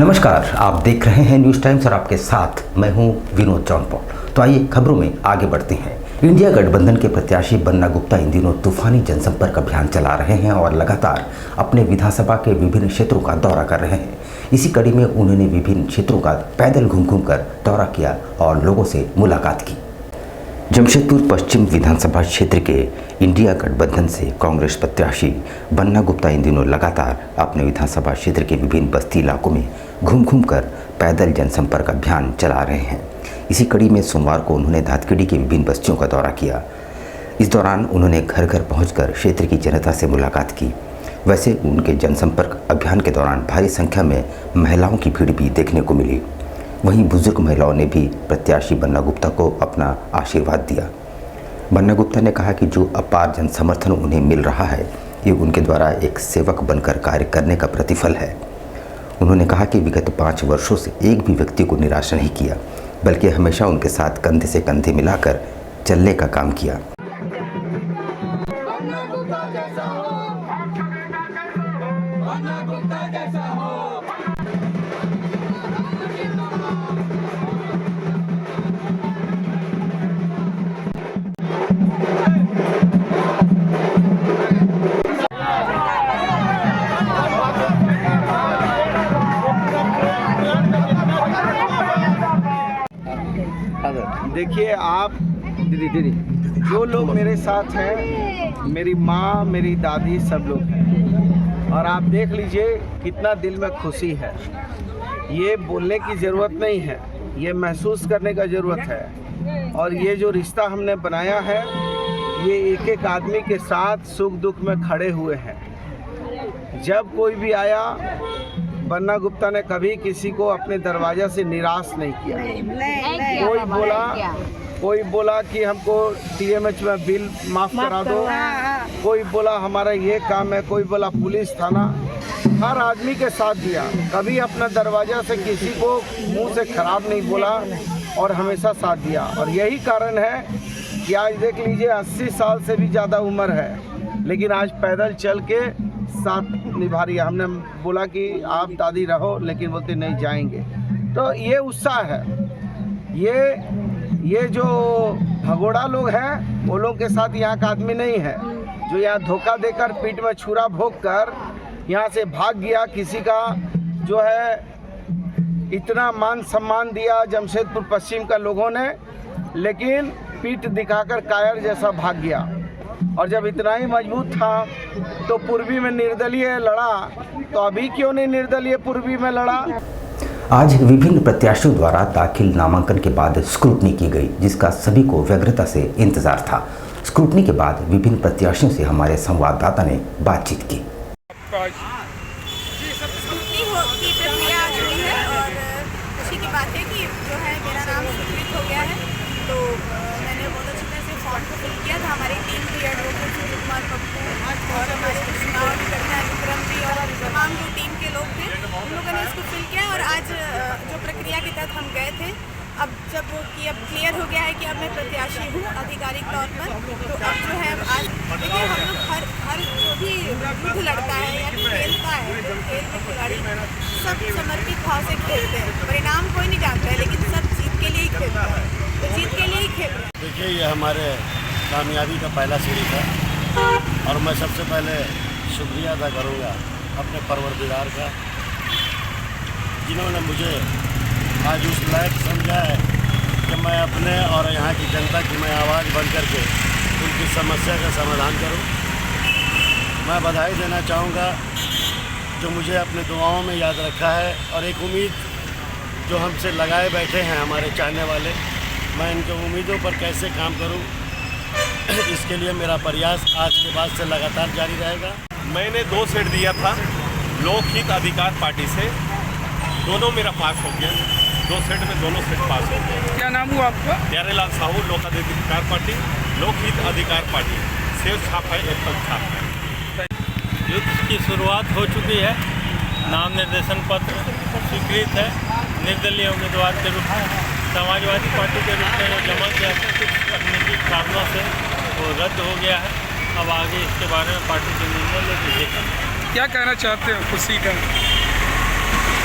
नमस्कार, आप देख रहे हैं न्यूज़ टाइम्स और आपके साथ मैं हूं विनोद जौनपौल। तो आइए खबरों में आगे बढ़ते हैं। इंडिया गठबंधन के प्रत्याशी बन्ना गुप्ता इन दिनों तूफानी जनसंपर्क अभियान चला रहे हैं और लगातार अपने विधानसभा के विभिन्न क्षेत्रों का दौरा कर रहे हैं। इसी कड़ी में उन्होंने विभिन्न क्षेत्रों का पैदल घूम कर दौरा किया और लोगों से मुलाकात की। जमशेदपुर पश्चिम विधानसभा क्षेत्र के इंडिया गठबंधन से कांग्रेस प्रत्याशी बन्ना गुप्ता इन दिनों लगातार अपने विधानसभा क्षेत्र के विभिन्न बस्ती इलाकों में घूम कर पैदल जनसंपर्क अभियान चला रहे हैं। इसी कड़ी में सोमवार को उन्होंने धातखेड़ी की विभिन्न बस्तियों का दौरा किया। इस दौरान उन्होंने घर घर पहुंचकर क्षेत्र की जनता से मुलाकात की। वैसे उनके जनसंपर्क अभियान के दौरान भारी संख्या में महिलाओं की भीड़ भी देखने को मिली। वहीं बुजुर्ग महिलाओं ने भी प्रत्याशी बन्ना गुप्ता को अपना आशीर्वाद दिया। बन्ना गुप्ता ने कहा कि जो अपार जन समर्थन उन्हें मिल रहा है, ये उनके द्वारा एक सेवक बनकर कार्य करने का प्रतिफल है। उन्होंने कहा कि विगत 5 वर्षों से एक भी व्यक्ति को निराश नहीं किया, बल्कि हमेशा उनके साथ कंधे से कंधे मिलाकर चलने का काम किया। देखिए आप दीदी जो लोग मेरे साथ हैं, मेरी माँ, मेरी दादी, सब लोग हैं और आप देख लीजिए कितना दिल में खुशी है। ये बोलने की ज़रूरत नहीं है, ये महसूस करने का ज़रूरत है। और ये जो रिश्ता हमने बनाया है, ये एक एक आदमी के साथ सुख दुख में खड़े हुए हैं। जब कोई भी आया, बन्ना गुप्ता ने कभी किसी को अपने दरवाजा से निराश नहीं किया। कोई बोला कि हमको टीएमएच में बिल माफ़ करा दो, कोई बोला हमारा ये काम है, कोई बोला पुलिस थाना, हर आदमी के साथ दिया। कभी अपना दरवाजा से किसी को मुंह से खराब नहीं बोला और हमेशा साथ दिया। और यही कारण है कि आज देख लीजिए 80 साल से भी ज़्यादा उम्र है, लेकिन आज पैदल चल के साथ निभा रही है। हमने बोला कि आप दादी रहो, लेकिन बोलते नहीं जाएंगे। तो ये उत्साह है। ये जो भगोड़ा लोग हैं, वो लोग के साथ यहाँ का आदमी नहीं है। जो यहाँ धोखा देकर, पीठ में छुरा भोंक कर यहाँ से भाग गया, किसी का जो है इतना मान सम्मान दिया जमशेदपुर पश्चिम का लोगों ने, लेकिन पीठ दिखाकर कायर जैसा भाग गया। और जब इतना ही मजबूत था तो पूर्वी में निर्दलीय लड़ा, तो अभी क्यों नहीं निर्दलीय पूर्वी में लड़ा। आज विभिन्न प्रत्याशियों द्वारा दाखिल नामांकन के बाद स्क्रूटनी की गई, जिसका सभी को व्यग्रता से इंतजार था। स्क्रूटनी के बाद विभिन्न प्रत्याशियों से हमारे संवाददाता ने बातचीत की। स्क्रूटनी की प्रक्रिया आज हुई है और खुशी की बात है कि जो है मेरा नाम स्वीकृत हो गया है। तो मैंने बहुत अच्छी तरह से फॉर्म को फिल किया था। हमारी टीम भी एडवोकेट सुजीत कुमार पप्पू और हमारे चुनाव अधिकारी विक्रम जी और तमाम जो टीम के लोग थे, उन लोगों ने इसको फिल किया। और आज जो प्रक्रिया के तहत हम गए थे, अब जब वो कि अब क्लियर हो गया है कि अब मैं प्रत्याशी हूँ आधिकारिक तौर पर, तो अब जो है आज देखिए हम लोग हर जो भी युद्ध लड़ता है या खेलता है, जो खेल के खिलाड़ी सब समर्पित भाव से खेलते हैं। परिणाम कोई नहीं जानता है, लेकिन सब जीत के लिए ही खेलता है, तो जीत के लिए ही खेल रहे हैं। देखिए, ये हमारे कामयाबी का पहला सीढ़ी था और मैं सबसे पहले शुक्रिया अदा करूँगा अपने परवरदिगार का, जिन्होंने मुझे आज उस लायक समझा है कि मैं अपने और यहाँ की जनता की मैं आवाज़ बन करके उनकी समस्या का समाधान करूँ। मैं बधाई देना चाहूँगा जो मुझे अपने दुआओं में याद रखा है, और एक उम्मीद जो हमसे लगाए बैठे हैं हमारे चाहने वाले, मैं इनके उम्मीदों पर कैसे काम करूं, इसके लिए मेरा प्रयास आज के बाद से लगातार जारी रहेगा। मैंने 2 सेट दिया था लोकहित अधिकार पार्टी से, दोनों मेरा पास हो गया। 2 सेट में दोनों सेट पास हो गए। क्या नाम हुआ आपका? प्यारेलाल साहू, लोक अधिकार पार्टी, लोकहित अधिकार पार्टी। सेव छाप है, एप्पल छाप है। युद्ध की शुरुआत हो चुकी है। नाम निर्देशन पत्र स्वीकृत है। निर्दलीय उम्मीदवार के रूप में समाजवादी पार्टी के रूप में जो जमा किया था, कुछ तकनीकी कारणों से वो रद्द हो गया है। अब आगे इसके बारे में पार्टी के निर्णय लेकर देखेंगे। क्या कहना चाहते हो खुशी का?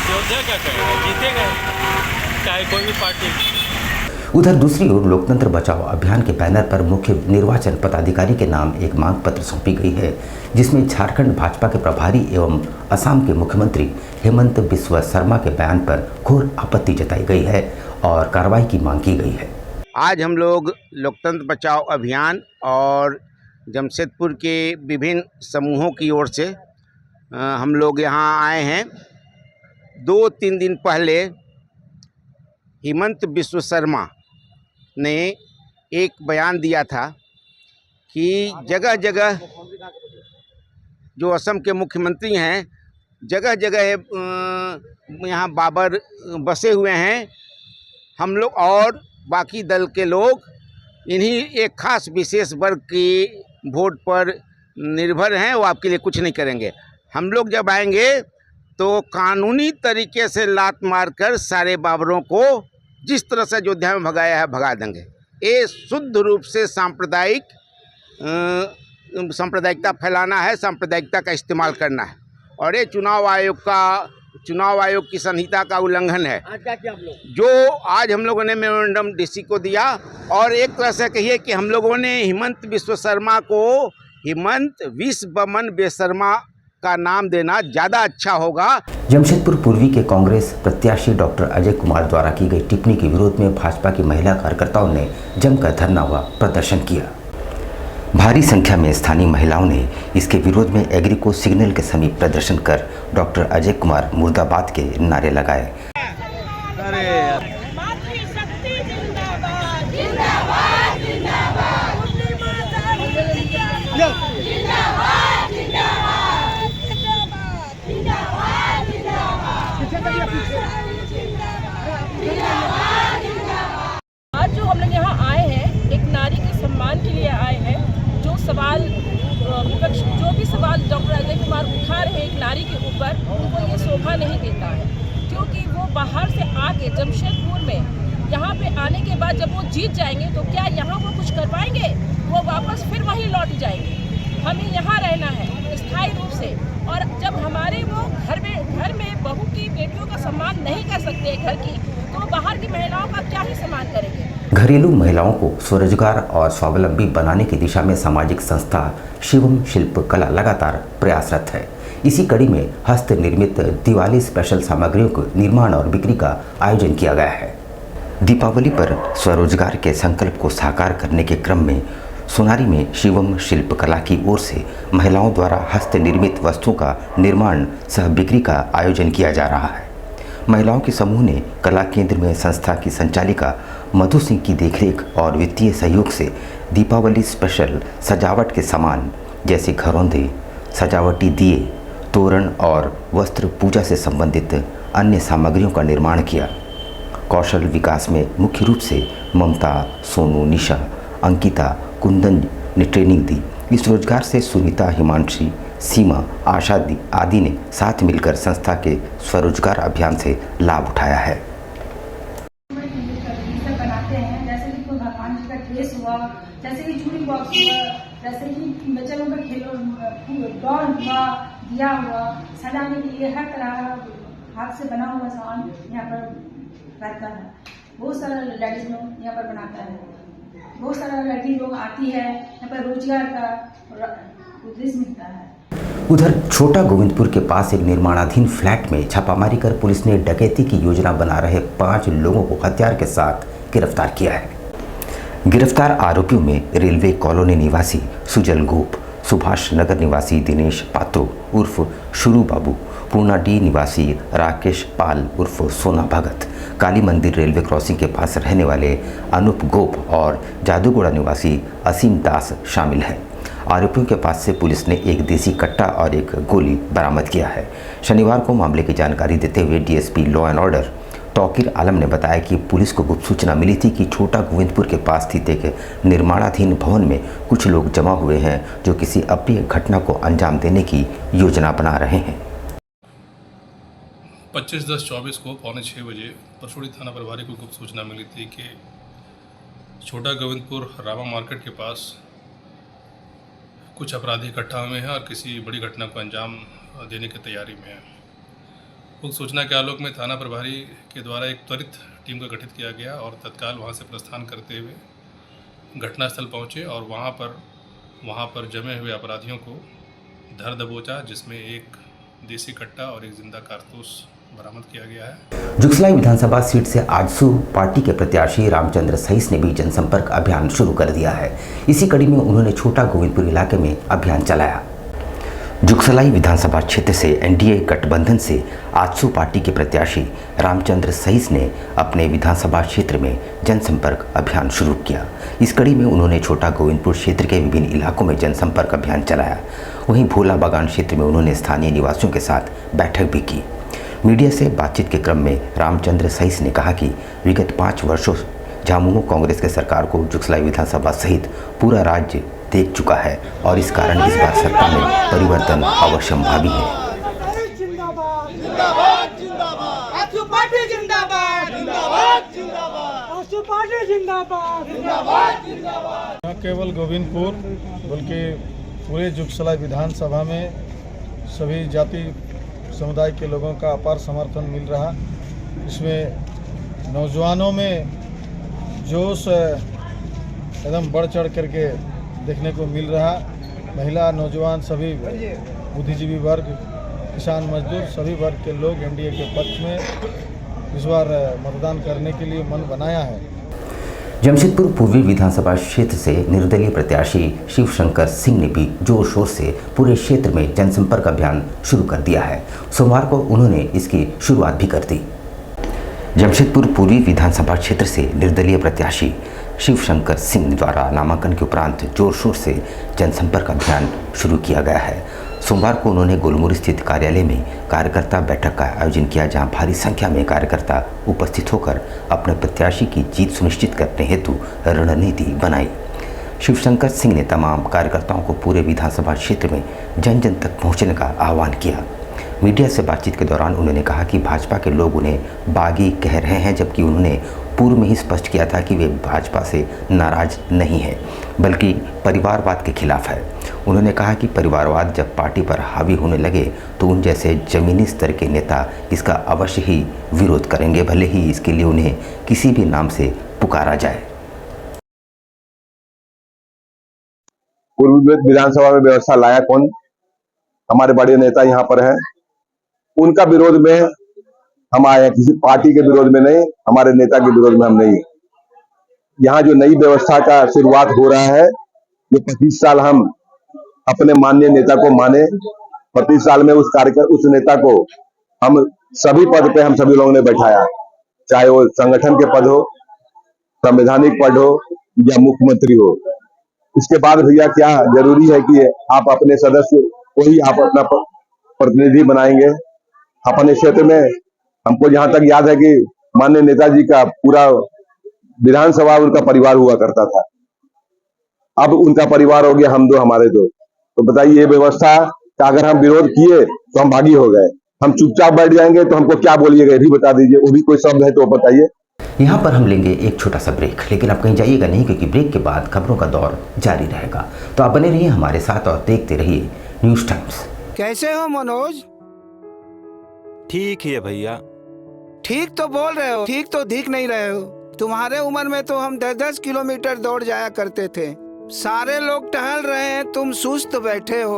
जो समस्या क्या करेगा, जीतेगा चाहे कोई भी पार्टी। उधर दूसरी ओर लोकतंत्र बचाओ अभियान के बैनर पर मुख्य निर्वाचन पदाधिकारी के नाम एक मांग पत्र सौंपी गई है, जिसमें झारखंड भाजपा के प्रभारी एवं असम के मुख्यमंत्री हेमंत बिस्वा शर्मा के बयान पर घोर आपत्ति जताई गई है और कार्रवाई की मांग की गई है। आज हम लोग लोकतंत्र बचाओ अभियान और जमशेदपुर के विभिन्न समूहों की ओर से हम लोग यहाँ आए हैं। 2-3 दिन पहले हेमंत बिस्वा शर्मा ने एक बयान दिया था कि जगह जगह जो असम के मुख्यमंत्री हैं, जगह जगह यहाँ बाबर बसे हुए हैं। हम लोग और बाकी दल के लोग इन्हीं एक खास विशेष वर्ग की वोट पर निर्भर हैं, वो आपके लिए कुछ नहीं करेंगे। हम लोग जब आएंगे तो कानूनी तरीके से लात मारकर सारे बाबरों को जिस तरह से अयोध्या में भगाया है भगा देंगे। ये शुद्ध रूप से सांप्रदायिकता फैलाना है, सांप्रदायिकता का इस्तेमाल करना है और ये चुनाव आयोग की संहिता का उल्लंघन है। आज क्या किया हम लोग? जो आज हम लोगों ने मेमोरेंडम डीसी को दिया और एक तरह से कहिए कि हम लोगों ने हेमंत बिस्वा शर्मा को हेमंत विश्वमन बेशर्मा का नाम देना ज़्यादा अच्छा होगा। जमशेदपुर पूर्वी के कांग्रेस प्रत्याशी डॉक्टर अजय कुमार द्वारा की गई टिप्पणी के विरोध में भाजपा की महिला कार्यकर्ताओं ने जमकर धरना व प्रदर्शन किया। भारी संख्या में स्थानीय महिलाओं ने इसके विरोध में एग्रीको सिग्नल के समीप प्रदर्शन कर डॉक्टर अजय कुमार मुर्दाबाद के नारे लगाए। आज जो हम लोग यहाँ आए हैं, एक नारी के सम्मान के लिए आए हैं। जो सवाल विपक्ष जो भी सवाल डॉक्टर अजय कुमार उठा रहे हैं एक नारी के ऊपर, उनको ये शोभा नहीं देता है, क्योंकि वो बाहर से आके जमशेदपुर में यहाँ पे आने के बाद जब वो जीत जाएंगे तो क्या यहाँ वो कुछ कर पाएंगे? वो वापस फिर वहीं लौट जाएंगे। हमें यहाँ रहना है स्थायी रूप से, और जब हमारे वो घर में बहू की बेटियों का सम्मान नहीं कर सकते घर की, तो बाहर की महिलाओं का क्या ही सम्मान करेंगे? घरेलू महिलाओं को स्वरोजगार और स्वावलंबी बनाने की दिशा में सामाजिक संस्था शिवम शिल्प कला लगातार प्रयासरत है। इसी कड़ी में हस्त निर्मित दिवाली स्पेशल सामग्रियों के निर्माण और बिक्री का आयोजन किया गया है। दीपावली पर स्वरोजगार के संकल्प को साकार करने के क्रम में सोनारी में शिवम शिल्प कला की ओर से महिलाओं द्वारा हस्त निर्मित वस्तुओं का निर्माण सह बिक्री का आयोजन किया जा रहा है। महिलाओं के समूह ने कला केंद्र में संस्था की संचालिका मधु सिंह की देखरेख और वित्तीय सहयोग से दीपावली स्पेशल सजावट के सामान जैसे घरौंदे, सजावटी दिए, तोरण और वस्त्र पूजा से संबंधित अन्य सामग्रियों का निर्माण किया। कौशल विकास में मुख्य रूप से ममता, सोनू, निशा, अंकिता, कुंदन ने ट्रेनिंग दी। इस रोजगार से सुनीता, हिमांशी, सीमा, आशा आदि ने साथ मिलकर संस्था के स्वरोजगार अभियान से लाभ उठाया है। बनाते हैं, जैसे कि कोई भगवान जी का ड्रेस हुआ, जैसे कि चूड़ी बॉक्स हुआ, जैसे कि बच्चे लोगों का डॉल हुआ, दिया हुआ, सजाने के लिए हर तरह हाथ से बना हुआ सामान यहाँ पर रहता है। बहुत सारा लेडीज लोग यहाँ पर बनाता है, बहुत सारा लड़की लोग आती है यहाँ पर, रोजगार का उद्देश्य मिलता है। उधर छोटा गोविंदपुर के पास एक निर्माणाधीन फ्लैट में छापामारी कर पुलिस ने डकैती की योजना बना रहे 5 लोगों को हथियार के साथ गिरफ्तार किया है। गिरफ्तार आरोपियों में रेलवे कॉलोनी निवासी सुजल गोप, सुभाष नगर निवासी दिनेश पात्रो उर्फ शुरू बाबू, पूर्णाडी निवासी राकेश पाल उर्फ सोना भगत, काली मंदिर रेलवे क्रॉसिंग के पास रहने वाले अनूप गोप और जादूगोड़ा निवासी असीम दास शामिल हैं। आरोपियों के पास से पुलिस ने एक देसी कट्टा और एक गोली बरामद किया है। शनिवार को मामले की जानकारी देते हुए DSP law and order Tauqir Alam ने बताया कि पुलिस को गुप्त सूचना मिली थी कि छोटा गोविंदपुर के पास स्थित एक निर्माणाधीन भवन में कुछ लोग जमा हुए हैं जो किसी अप्रिय घटना को अंजाम देने की योजना बना रहे हैं। 25/10/24 को 5:45 बजे परसोड़ी थाना प्रभारी को गुप्त सूचना मिली थी कि छोटा गोविंदपुर रामा मार्केट के पास कुछ अपराधी इकट्ठा हुए हैं और किसी बड़ी घटना को अंजाम देने की तैयारी में हैं। उक्त सूचना के आलोक में थाना प्रभारी के द्वारा एक त्वरित टीम का गठित किया गया और तत्काल वहां से प्रस्थान करते हुए घटनास्थल पहुंचे और वहां पर जमे हुए अपराधियों को धर दबोचा, जिसमें एक देसी कट्टा और एक जिंदा कारतूस बरामद किया गया है। जुगसलाई विधानसभा सीट से आजसू पार्टी के प्रत्याशी रामचंद्र सहीस ने भी जनसंपर्क अभियान शुरू कर दिया है। इसी कड़ी में उन्होंने छोटा गोविंदपुर इलाके में अभियान चलाया। जुगसलाई विधानसभा क्षेत्र से एनडीए गठबंधन से आजसू पार्टी के प्रत्याशी रामचंद्र सहीस ने अपने विधानसभा क्षेत्र में जनसंपर्क अभियान शुरू किया। इस कड़ी में उन्होंने छोटा गोविंदपुर क्षेत्र के विभिन्न इलाकों में जनसंपर्क अभियान चलाया। वहीं भोला बागान क्षेत्र में उन्होंने स्थानीय निवासियों के साथ बैठक भी की। मीडिया से बातचीत के क्रम में रामचंद्र सहीस ने कहा कि विगत 5 वर्षों झामुमो कांग्रेस के सरकार को जुगसलाई विधानसभा सहित पूरा राज्य देख चुका है और इस कारण इस बार सत्ता में परिवर्तन अवश्यंभावी है। न केवल गोविंदपुर बल्कि पूरे जुगसलाई विधानसभा में सभी जाति समुदाय के लोगों का अपार समर्थन मिल रहा। इसमें नौजवानों में जोश एकदम बढ़ चढ़ करके देखने को मिल रहा। महिला, नौजवान, सभी बुद्धिजीवी वर्ग, किसान, मजदूर, सभी वर्ग के लोग एनडीए के पक्ष में इस बार मतदान करने के लिए मन बनाया है। जमशेदपुर पूर्वी विधानसभा क्षेत्र से निर्दलीय प्रत्याशी शिवशंकर सिंह ने भी जोर शोर से पूरे क्षेत्र में जनसंपर्क अभियान शुरू कर दिया है। सोमवार को उन्होंने इसकी शुरुआत भी कर दी। जमशेदपुर पूर्वी विधानसभा क्षेत्र से निर्दलीय प्रत्याशी शिवशंकर सिंह द्वारा नामांकन के उपरांत जोर शोर से जनसंपर्क अभियान शुरू किया गया है। सोमवार को उन्होंने गोलमुर स्थित कार्यालय में कार्यकर्ता बैठक का आयोजन किया, जहां भारी संख्या में कार्यकर्ता उपस्थित होकर अपने प्रत्याशी की जीत सुनिश्चित करने हेतु रणनीति बनाई। शिवशंकर सिंह ने तमाम कार्यकर्ताओं को पूरे विधानसभा क्षेत्र में जन जन तक पहुंचने का आह्वान किया। मीडिया से बातचीत के दौरान उन्होंने कहा कि भाजपा के लोग उन्हें बागी कह रहे हैं, जबकि उन्होंने पूर्व में ही स्पष्ट किया था कि वे भाजपा से नाराज नहीं है बल्कि परिवारवाद के खिलाफ है। उन्होंने कहा कि परिवारवाद जब पार्टी पर हावी होने लगे तो उन जैसे जमीनी स्तर के नेता इसका अवश्य ही विरोध करेंगे, भले ही इसके लिए उन्हें किसी भी नाम से पुकारा जाए। पूर्व विधानसभा में व्यवस्था लाया कौन? हमारे बड़े नेता यहाँ पर हैं। उनका विरोध में हम आए हैं, किसी पार्टी के विरोध में नहीं, हमारे नेता के विरोध में हम नहीं। यहाँ जो नई व्यवस्था का शुरुआत हो रहा है, ये 25 साल हम अपने माननीय नेता को माने, 25 साल में उस नेता को हम सभी पद पे हम सभी लोगों ने बैठाया, चाहे वो संगठन के पद हो, संवैधानिक पद हो या मुख्यमंत्री हो। इसके बाद भैया क्या जरूरी है कि आप अपने सदस्य को ही आप अपना प्रतिनिधि बनाएंगे। अपने क्षेत्र में हमको जहां तक याद है कि माननीय नेताजी का पूरा विधानसभा उनका परिवार हुआ करता था। अब उनका परिवार हो गया हम दो, हमारे दो। तो बताइए, ये व्यवस्था का अगर हम विरोध किए तो हम भागी हो गए, हम चुपचाप बैठ जाएंगे तो हमको क्या बोलिएगा, ये भी बता दीजिए। वो भी कोई शब्द है तो बताइए। यहाँ पर हम लेंगे एक छोटा सा ब्रेक, लेकिन आप कहीं जाइएगा नहीं, क्योंकि ब्रेक के बाद खबरों का दौर जारी रहेगा। तो आप बने रहिए हमारे साथ और देखते रहिए न्यूज़ टाइम्स। कैसे हो मनोज? ठीक ही है भैया। ठीक तो बोल रहे हो, ठीक तो दिख नहीं रहे हो। तुम्हारे उम्र में तो हम 10-10 किलोमीटर दौड़ जाया करते थे। सारे लोग टहल रहे हैं, तुम सुस्त बैठे हो।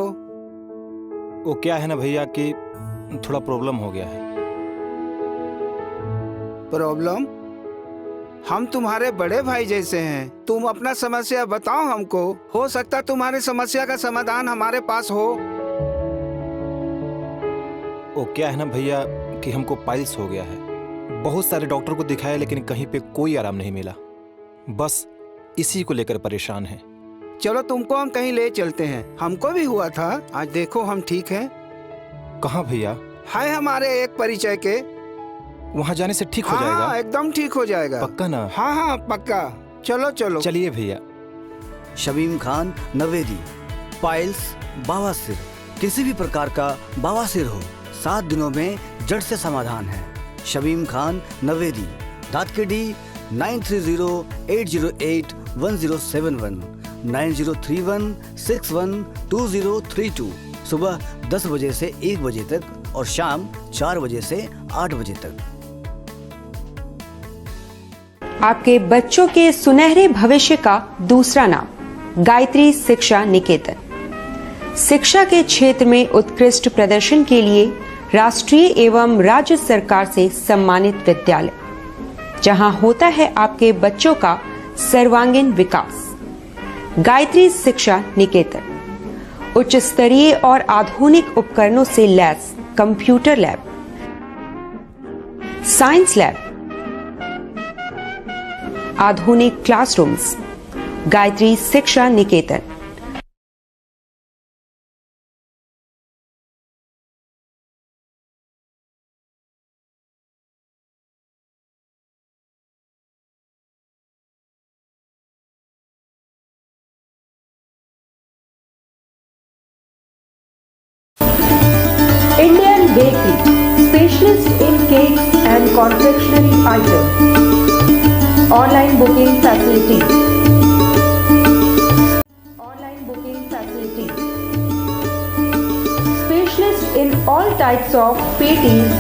वो क्या है ना भैया कि थोड़ा प्रॉब्लम हो गया है। प्रॉब्लम? हम तुम्हारे बड़े भाई जैसे हैं, तुम अपना समस्या बताओ हमको। हो सकता तुम्हारी समस्या का समाधान हमारे पास हो। वो क्या है ना भैया कि हमको पाइल्स हो गया है। बहुत सारे डॉक्टर को दिखाया लेकिन कहीं पे कोई आराम नहीं मिला। बस इसी को लेकर परेशान हैं। चलो तुमको हम कहीं ले चलते हैं, हमको भी हुआ था। आज देखो हम ठीक हैं। कहाँ भैया? है हमारे एक परिचय के। वहाँ जाने से ठीक हो जाएगा? हाँ, एकदम ठीक हो जाएगा। पक्का ना? हाँ हाँ पक्का। चलो चलो चलिए भैया। शमीम खान नवेदी, पाइल्स, बवासीर, किसी भी प्रकार का बवासीर हो 7 दिनों में जड़ से समाधान है। शमीम खान नवेदी, दातकेडी 9308081071 9031612032। सुबह 10 बजे से 1 बजे तक और शाम 4 बजे से 8 बजे तक। आपके बच्चों के सुनहरे भविष्य का दूसरा नाम गायत्री शिक्षा निकेतन। शिक्षा के क्षेत्र में उत्कृष्ट प्रदर्शन के लिए राष्ट्रीय एवं राज्य सरकार से सम्मानित विद्यालय, जहां होता है आपके बच्चों का सर्वांगीण विकास। गायत्री शिक्षा निकेतन उच्च स्तरीय और आधुनिक उपकरणों से lace computer lab, science lab, आधुनिक क्लासरूम्स। गायत्री शिक्षा निकेतन। Indian Bakery, specialist in cakes and confectionery items. Online booking facility. Online booking facility. Specialist in all types of patties,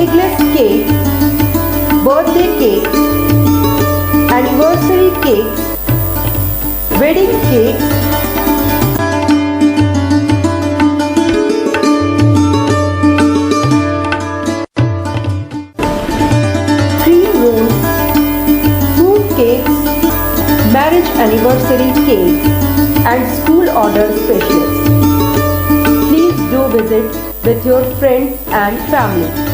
eggless cake, birthday cake, anniversary cakes, wedding cakes, marriage anniversary cake and school order specialist. Please do visit with your friends and family.